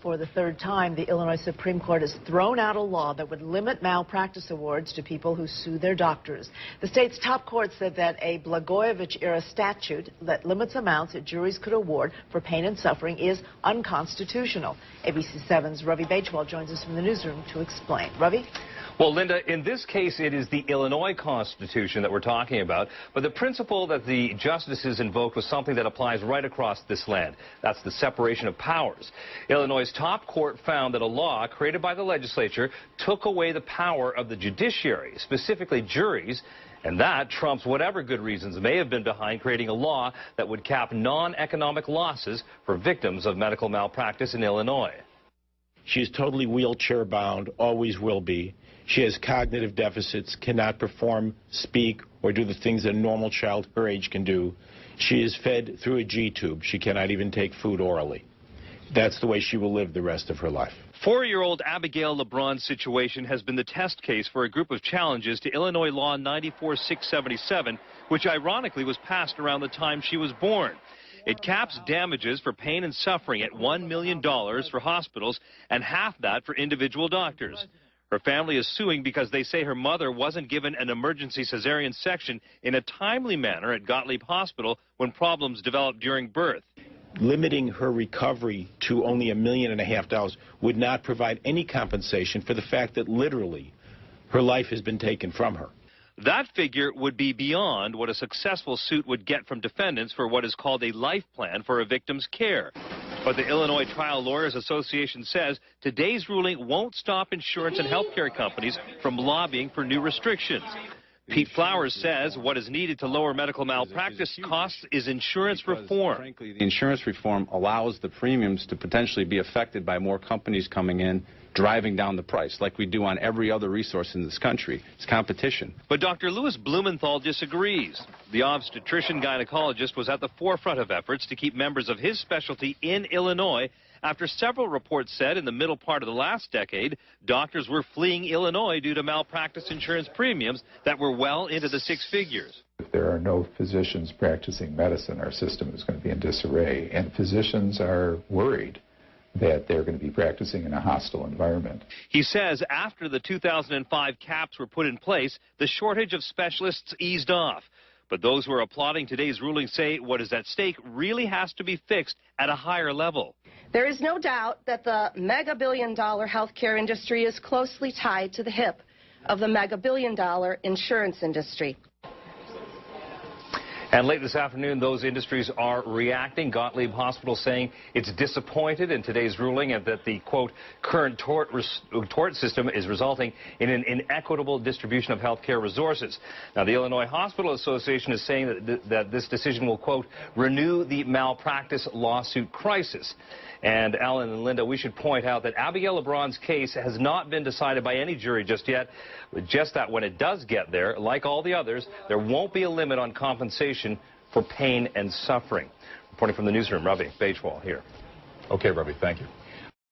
For the third time, the Illinois Supreme Court has thrown out a law that would limit malpractice awards to people who sue their doctors. The state's top court said that a Blagojevich-era statute that limits amounts that juries could award for pain and suffering is unconstitutional. ABC 7's Ravi Bajwal joins us from the newsroom to explain. Ravi? Well, Linda, in this case, it is the Illinois Constitution that we're talking about, but the principle that the justices invoked was something that applies right across this land. That's the separation of powers. Illinois' top court found that a law created by the legislature took away the power of the judiciary, specifically juries, and that trumps whatever good reasons may have been behind creating a law that would cap non-economic losses for victims of medical malpractice in Illinois. She is totally wheelchair-bound, always will be. She has cognitive deficits, cannot perform, speak, or do the things that a normal child her age can do. She is fed through a G-tube. She cannot even take food orally. That's the way she will live the rest of her life. 4-year-old Abigail Lebron's situation has been the test case for a group of challenges to Illinois Law 94-677, which ironically was passed around the time she was born. It caps damages for pain and suffering at $1 million for hospitals and half that for individual doctors. Her family is suing because they say her mother wasn't given an emergency cesarean section in a timely manner at Gottlieb Hospital when problems developed during birth. Limiting her recovery to only $1.5 million would not provide any compensation for the fact that literally her life has been taken from her. That figure would be beyond what a successful suit would get from defendants for what is called a life plan for a victim's care. But the Illinois Trial Lawyers Association says today's ruling won't stop insurance and healthcare companies from lobbying for new restrictions. Pete Flowers says what is needed to lower medical malpractice costs is insurance reform. Frankly, the insurance reform allows the premiums to potentially be affected by more companies coming in, driving down the price, like we do on every other resource in this country. It's competition. But Dr. Louis Blumenthal disagrees. The obstetrician-gynecologist was at the forefront of efforts to keep members of his specialty in Illinois after several reports said in the middle part of the last decade, doctors were fleeing Illinois due to malpractice insurance premiums that were well into the six figures. If there are no physicians practicing medicine, our system is going to be in disarray, and physicians are worried that they're going to be practicing in a hostile environment. He says after the 2005 caps were put in place, the shortage of specialists eased off. But those who are applauding today's ruling say what is at stake really has to be fixed at a higher level. There is no doubt that the mega-billion-dollar healthcare industry is closely tied to the hip of the mega-billion-dollar insurance industry. And late this afternoon, those industries are reacting. Gottlieb Hospital saying it's disappointed in today's ruling and that the, quote, current tort system is resulting in an inequitable distribution of health care resources. Now, the Illinois Hospital Association is saying that this decision will, quote, renew the malpractice lawsuit crisis. And Alan and Linda, we should point out that Abigail Lebron's case has not been decided by any jury just yet. Just that when it does get there, like all the others, there won't be a limit on compensation for pain and suffering. Reporting from the newsroom, Ravi Bajwal here. Okay, Ravi, thank you.